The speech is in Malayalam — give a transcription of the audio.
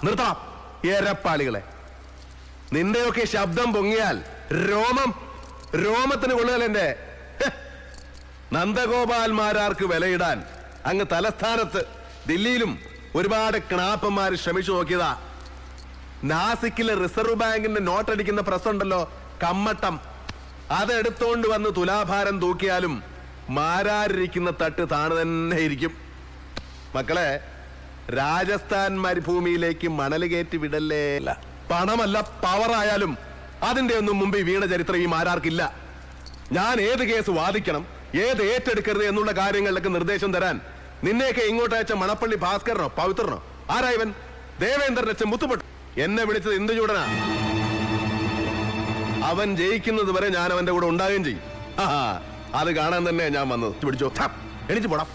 നിർത്താം എരപ്പാളികളെ. നിന്റെയൊക്കെ ശബ്ദം പൊങ്ങിയാൽ രോമത്തിന് കൊള്ളുകലെന്റെ. നന്ദഗോപാൽമാരാർക്ക് വിലയിടാൻ അങ്ങ് തലസ്ഥാനത്ത് ദില്ലിയിലും ഒരുപാട് ക്ണാപ്പന്മാര് ശ്രമിച്ചു നോക്കിയതാ. നാസിക്കിലെ റിസർവ് ബാങ്കിന്റെ നോട്ടടിക്കുന്ന പ്രസ് ഉണ്ടല്ലോ, കമ്മട്ടം, അതെടുത്തോണ്ട് വന്ന് തുലാഭാരം തൂക്കിയാലും മാരാരിരിക്കുന്ന തട്ട് താണു തന്നെ ഇരിക്കും. മക്കളെ, രാജസ്ഥാൻ മരുഭൂമിയിലേക്ക് മണൽ കയറ്റി വിടല്ലേ. പണമല്ല പവറായാലും അതിന്റെ ഒന്നും മുമ്പ് വീണ ചരിത്രം ഈ മാരാർക്കില്ല. ഞാൻ ഏത് കേസ് വാദിക്കണം, ഏത് ഏറ്റെടുക്കരുത് എന്നുള്ള കാര്യങ്ങളിലൊക്കെ നിർദ്ദേശം തരാൻ നിന്നെയൊക്കെ ഇങ്ങോട്ട് അയച്ച മണപ്പള്ളി ഭാസ്കരനോ പവിത്രനോ ആരായവൻ? ദേവേന്ദ്രൻ അച്ഛൻ മുത്തുപെട്ടു എന്നെ വിളിച്ചത് എന്ത് ചൂടനാ? അവൻ ജയിക്കുന്നത് വരെ ഞാൻ അവന്റെ കൂടെ ഉണ്ടാകുകയും ചെയ്യും. അത് കാണാൻ തന്നെ ഞാൻ വന്നത്. പിടിച്ചോ, എണീച്ചു പോടാം.